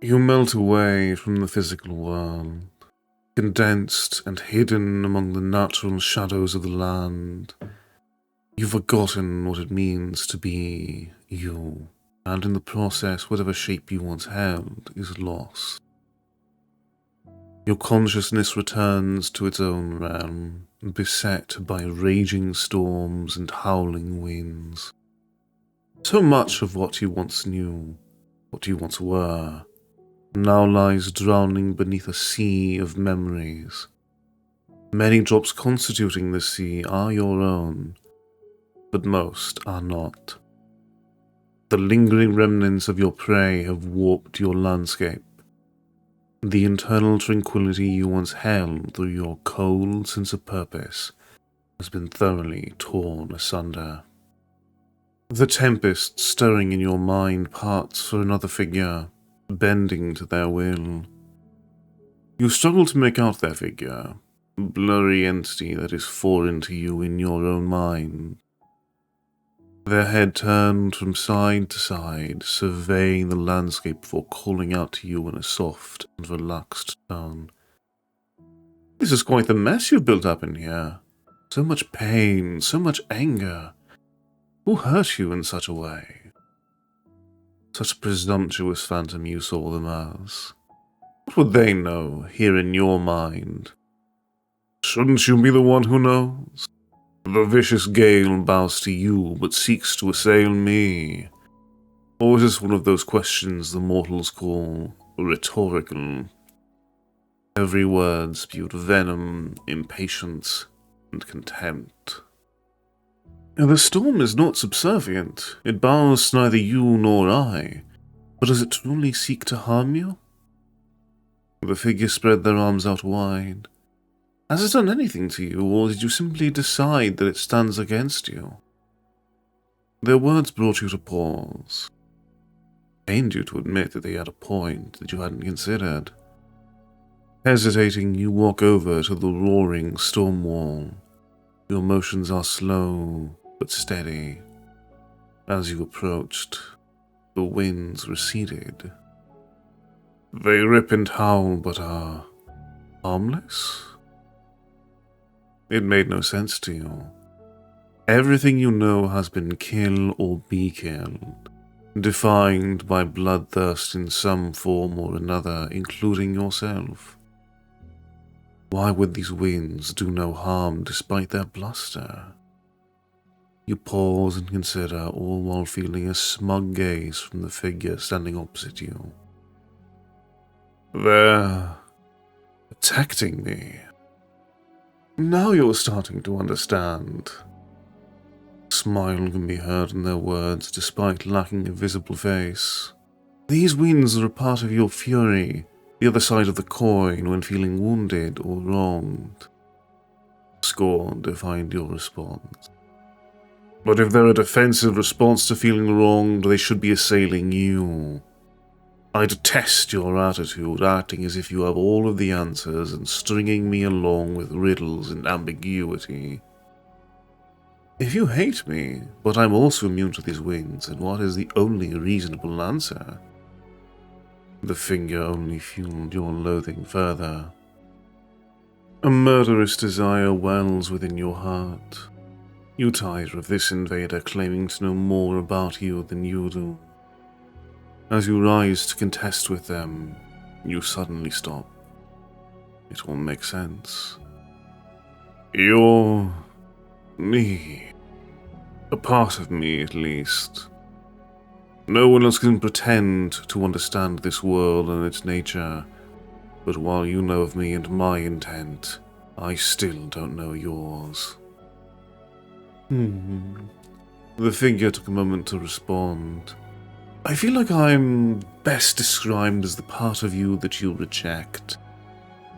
You melt away from the physical world, condensed and hidden among the natural shadows of the land. You've forgotten what it means to be you, and in the process, whatever shape you once held is lost. Your consciousness returns to its own realm, beset by raging storms and howling winds. So much of what you once knew, what you once were, now lies drowning beneath a sea of memories. Many drops constituting the sea are your own, but most are not. The lingering remnants of your prey have warped your landscape. The internal tranquility you once held through your cold sense of purpose has been thoroughly torn asunder. The tempest stirring in your mind parts for another figure, bending to their will. You struggle to make out their figure, a blurry entity that is foreign to you in your own mind. Their head turned from side to side, surveying the landscape before calling out to you in a soft and relaxed tone. This is quite the mess you've built up in here. So much pain, so much anger. Who hurt you in such a way? Such a presumptuous phantom you saw them as. What would they know, here in your mind? Shouldn't you be the one who knows? The vicious gale bows to you, but seeks to assail me. Or is this one of those questions the mortals call rhetorical? Every word spewed venom, impatience, and contempt. The storm is not subservient. It bows neither you nor I. But does it truly seek to harm you? The figure spread their arms out wide. Has it done anything to you, or did you simply decide that it stands against you? Their words brought you to pause. Pained you to admit that they had a point that you hadn't considered. Hesitating, you walk over to the roaring storm wall. Your motions are slow but steady. As you approached, the winds receded. They rip and howl but are harmless? It made no sense to you. Everything you know has been kill or be killed, defined by bloodthirst in some form or another, including yourself. Why would these winds do no harm despite their bluster? You pause and consider, all while feeling a smug gaze from the figure standing opposite you. They're protecting me. Now you're starting to understand. A smile can be heard in their words despite lacking a visible face. These winds are a part of your fury, the other side of the coin when feeling wounded or wronged. Scorn defined your response. But if they're a defensive response to feeling wronged, they should be assailing you. I detest your attitude, acting as if you have all of the answers and stringing me along with riddles and ambiguity. If you hate me, but I'm also immune to these winds, then what is the only reasonable answer? The finger only fueled your loathing further. A murderous desire wells within your heart. You tire of this invader claiming to know more about you than you do. As you rise to contest with them, you suddenly stop. It all makes sense. You're me. A part of me, at least. No one else can pretend to understand this world and its nature, but while you know of me and my intent, I still don't know yours. The figure took a moment to respond. I feel like I'm best described as the part of you that you reject.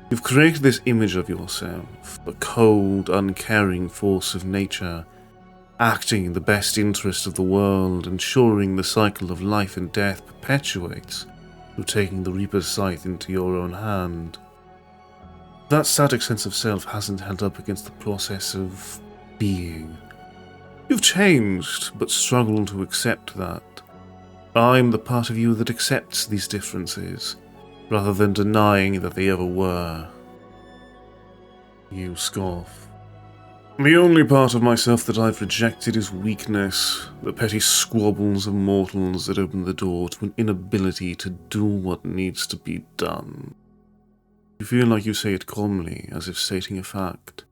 You've created this image of yourself, a cold, uncaring force of nature, acting in the best interest of the world, ensuring the cycle of life and death perpetuates through taking the Reaper's scythe into your own hand. That static sense of self hasn't held up against the process of being. You've changed, but struggle to accept that. I'm the part of you that accepts these differences, rather than denying that they ever were. You scoff. The only part of myself that I've rejected is weakness, the petty squabbles of mortals that open the door to an inability to do what needs to be done. You feel like you say it calmly, as if stating a fact,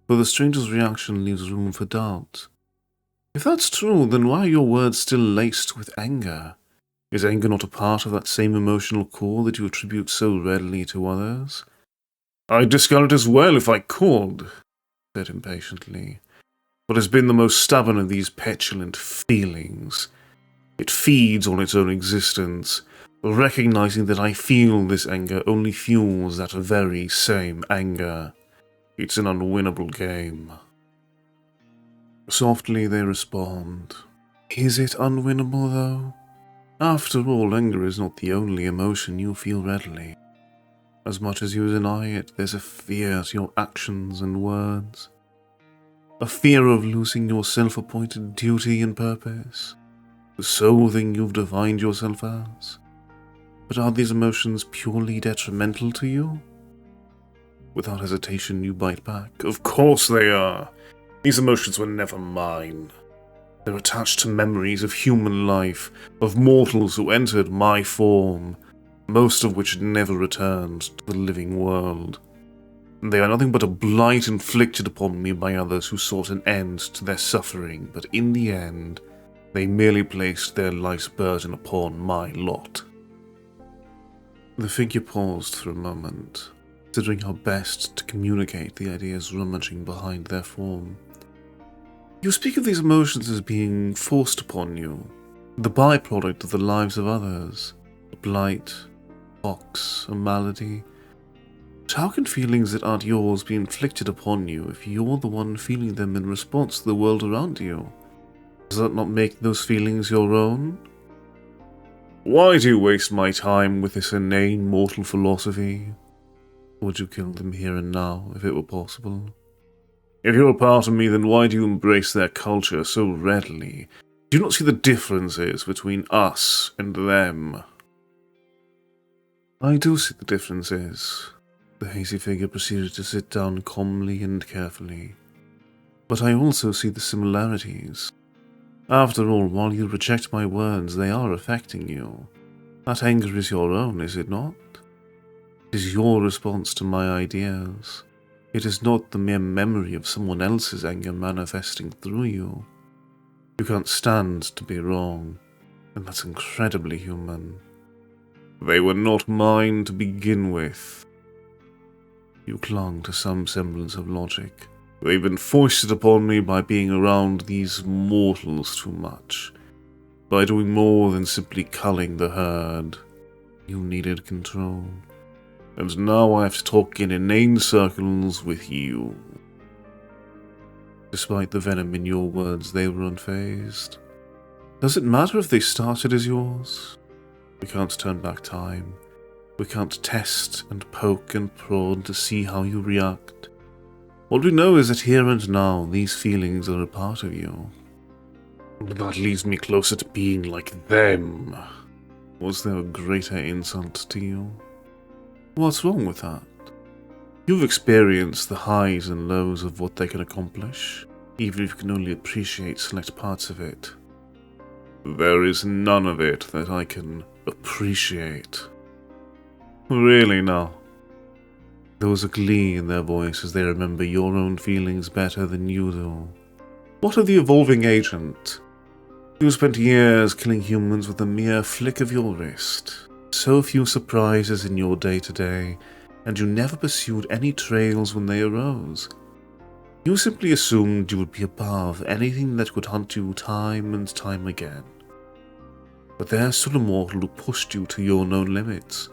but the stranger's reaction leaves room for doubt. If that's true, then why are your words still laced with anger? Is anger not a part of that same emotional core that you attribute so readily to others? I'd discard it as well if I could, said impatiently. What has been the most stubborn of these petulant feelings? It feeds on its own existence. Recognizing that I feel this anger only fuels that very same anger. It's an unwinnable game. Softly they respond. Is it unwinnable, though? After all, anger is not the only emotion you feel readily. As much as you deny it, there's a fear to your actions and words. A fear of losing your self-appointed duty and purpose. The sole thing you've defined yourself as. But are these emotions purely detrimental to you? Without hesitation, you bite back. Of course they are. These emotions were never mine. They're attached to memories of human life, of mortals who entered my form, most of which never returned to the living world. They are nothing but a blight inflicted upon me by others who sought an end to their suffering, but in the end, they merely placed their life's burden upon my lot. The figure paused for a moment, considering how best to communicate the ideas rummaging behind their form. You speak of these emotions as being forced upon you, the byproduct of the lives of others, a blight, box, a malady. But how can feelings that aren't yours be inflicted upon you if you're the one feeling them in response to the world around you? Does that not make those feelings your own? Why do you waste my time with this inane mortal philosophy? Would you kill them here and now, if it were possible? If you're a part of me, then why do you embrace their culture so readily? Do you not see the differences between us and them? I do see the differences. The hazy figure proceeded to sit down calmly and carefully. But I also see the similarities. After all, while you reject my words, they are affecting you. That anger is your own, is it not? It is your response to my ideas. It is not the mere memory of someone else's anger manifesting through you. You can't stand to be wrong, and that's incredibly human. They were not mine to begin with. You clung to some semblance of logic. They've been foisted upon me by being around these mortals too much. By doing more than simply culling the herd. You needed control. And now I have to talk in inane circles with you. Despite the venom in your words, they were unfazed. Does it matter if they started as yours? We can't turn back time. We can't test and poke and prod to see how you react. What we know is that here and now, these feelings are a part of you. That leads me closer to being like them. Was there a greater insult to you? What's wrong with that? You've experienced the highs and lows of what they can accomplish, even if you can only appreciate select parts of it. There is none of it that I can appreciate. Really now. There was a glee in their voice as they remember your own feelings better than you do. What of the evolving agent? You spent years killing humans with a mere flick of your wrist. So few surprises in your day-to-day, and you never pursued any trails when they arose. You simply assumed you would be above anything that could hunt you time and time again. But there's still a mortal who pushed you to your known limits.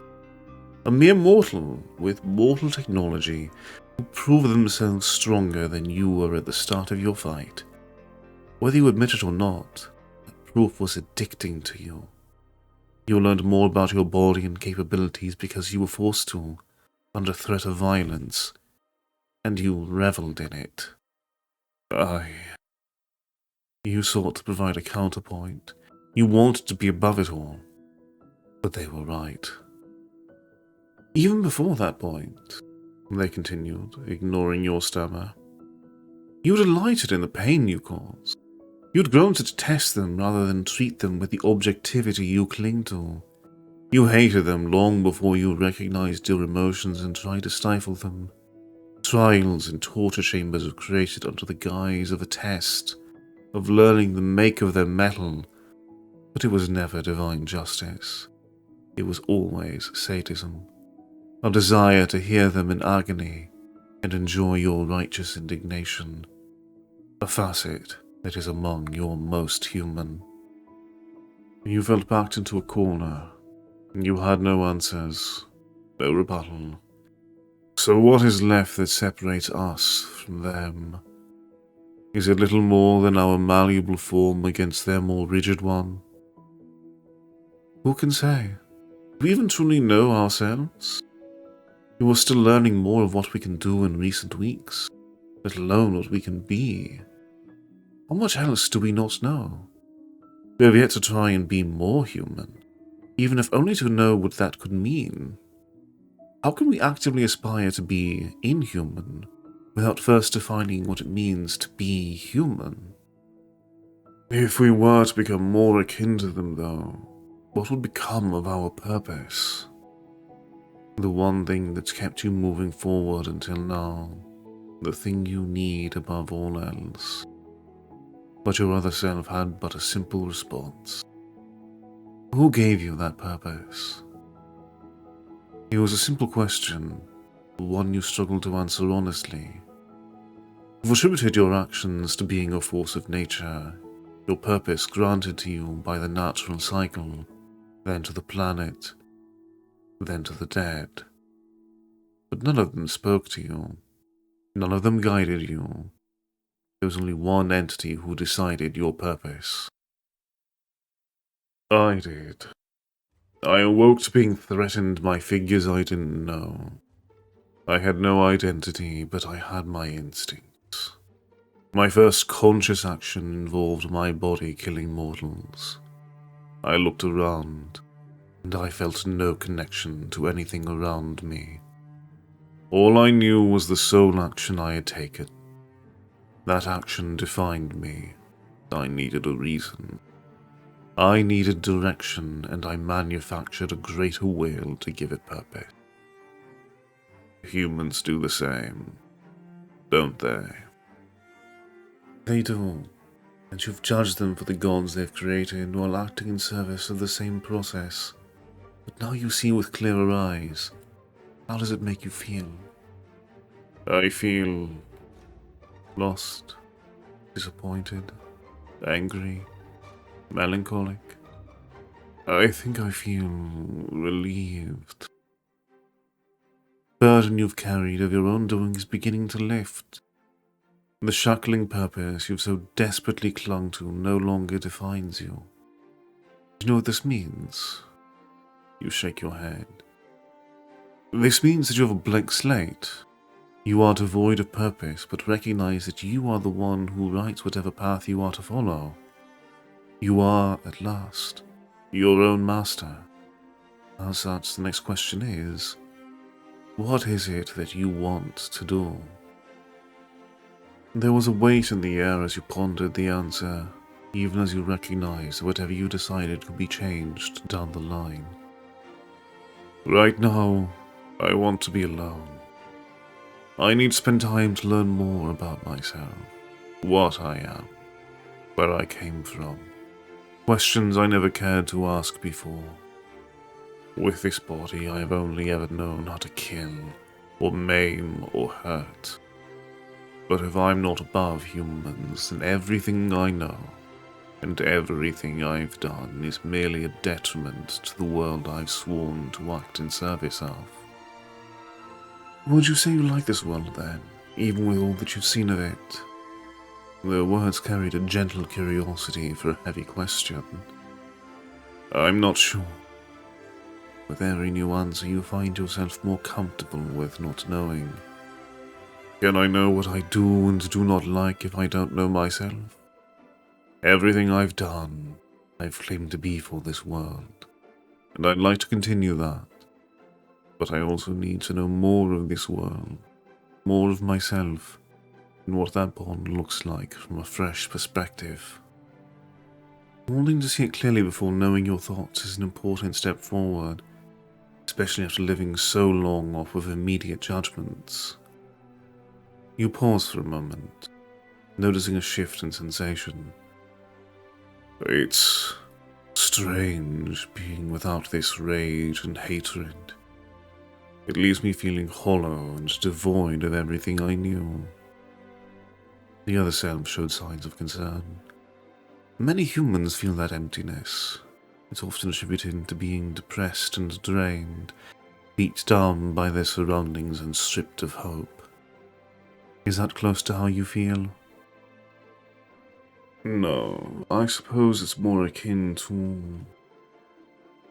A mere mortal with mortal technology who proved themselves stronger than you were at the start of your fight. Whether you admit it or not, that proof was addicting to you. You learned more about your body and capabilities because you were forced to, under threat of violence, and you reveled in it. You sought to provide a counterpoint, You wanted to be above it all. But they were right. Even before that point, they continued, ignoring your stammer, you delighted in the pain you caused. You'd grown to detest them rather than treat them with the objectivity you cling to. You hated them long before you recognized your emotions and tried to stifle them. Trials and torture chambers were created under the guise of a test, of learning the make of their metal, but it was never divine justice. It was always sadism, a desire to hear them in agony and enjoy your righteous indignation, a facet that is among your most human. You felt backed into a corner. You had no answers, no rebuttal. So what is left that separates us from them? Is it little more than our malleable form against their more rigid one? Who can say? Do we even truly know ourselves? We are still learning more of what we can do in recent weeks, let alone what we can be. How much else do we not know? We have yet to try and be more human, even if only to know what that could mean. How can we actively aspire to be inhuman without first defining what it means to be human? If we were to become more akin to them, though, what would become of our purpose? The one thing that's kept you moving forward until now, the thing you need above all else. But your other self had but a simple response. Who gave you that purpose? It was a simple question, one you struggled to answer honestly. You've attributed your actions to being a force of nature, your purpose granted to you by the natural cycle, then to the planet, then to the dead. But none of them spoke to you. None of them guided you. There was only one entity who decided your purpose. I did. I awoke to being threatened by figures I didn't know. I had no identity, but I had my instincts. My first conscious action involved my body killing mortals. I looked around, and I felt no connection to anything around me. All I knew was the sole action I had taken. That action defined me. I needed a reason. I needed direction, and I manufactured a greater will to give it purpose. Humans do the same, don't they? They do, and you've judged them for the gods they've created while acting in service of the same process. But now you see with clearer eyes. How does it make you feel? I feel lost, disappointed, angry, melancholic. I think I feel relieved. The burden you've carried of your own doing is beginning to lift. The shackling purpose you've so desperately clung to no longer defines you. Do you know what this means? You shake your head. This means that you have a blank slate. You are devoid of purpose, but recognize that you are the one who writes whatever path you are to follow. You are, at last, your own master. As such, the next question is, what is it that you want to do? There was a weight in the air as you pondered the answer, even as you recognized that whatever you decided could be changed down the line. Right now, I want to be alone. I need to spend time to learn more about myself, what I am, where I came from. Questions I never cared to ask before. With this body, I have only ever known how to kill, or maim, or hurt. But if I'm not above humans, then everything I know, and everything I've done is merely a detriment to the world I've sworn to act in service of. Would you say you like this world then, even with all that you've seen of it? Their words carried a gentle curiosity for a heavy question. I'm not sure. With every new answer you find yourself more comfortable with not knowing. Can I know what I do and do not like if I don't know myself? Everything I've done, I've claimed to be for this world, and I'd like to continue that. But I also need to know more of this world, more of myself, and what that bond looks like from a fresh perspective. Wanting to see it clearly before knowing your thoughts is an important step forward, especially after living so long off of immediate judgments. You pause for a moment, noticing a shift in sensation. It's strange being without this rage and hatred. It leaves me feeling hollow and devoid of everything I knew. The other self showed signs of concern. Many humans feel that emptiness. It's often attributed to being depressed and drained, beat down by their surroundings and stripped of hope. Is that close to how you feel? No, I suppose it's more akin to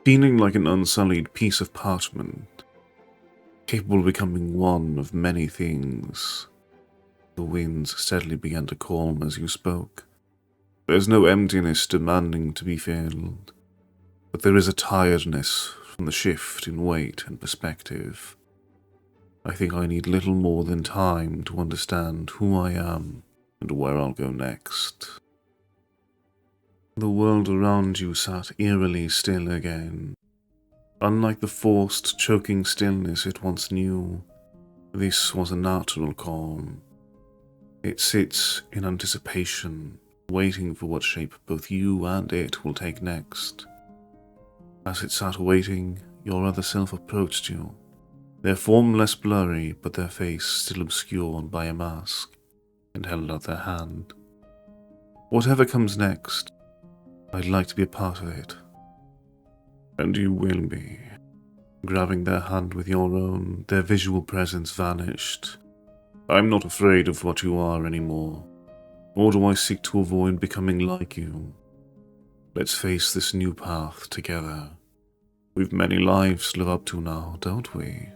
feeling like an unsullied piece of parchment, capable of becoming one of many things. The winds steadily began to calm as you spoke. There's no emptiness demanding to be filled, but there is a tiredness from the shift in weight and perspective. I think I need little more than time to understand who I am and where I'll go next. The world around you sat eerily still again. Unlike the forced, choking stillness it once knew, this was a natural calm. It sits in anticipation, waiting for what shape both you and it will take next. As it sat waiting, your other self approached you, their form less blurry but their face still obscured by a mask, and held out their hand. Whatever comes next, I'd like to be a part of it. And you will be. Grabbing their hand with your own, their visual presence vanished. I'm not afraid of what you are anymore, nor do I seek to avoid becoming like you. Let's face this new path together. We've many lives to live up to now, don't we?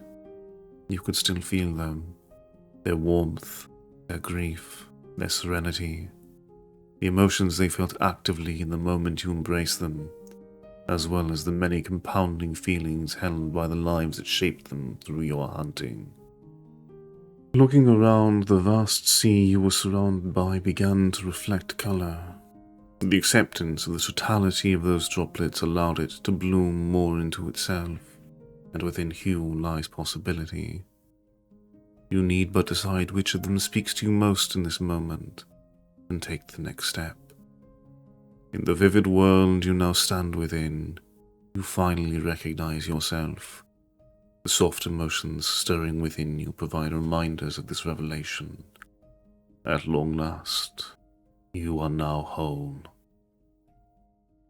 You could still feel them, their warmth, their grief, their serenity, the emotions they felt actively in the moment you embraced them, as well as the many compounding feelings held by the lives that shaped them through your hunting. Looking around, the vast sea you were surrounded by began to reflect colour. The acceptance of the totality of those droplets allowed it to bloom more into itself, and within hue lies possibility. You need but decide which of them speaks to you most in this moment, and take the next step. In the vivid world you now stand within, you finally recognize yourself. The soft emotions stirring within you provide reminders of this revelation. At long last, you are now whole.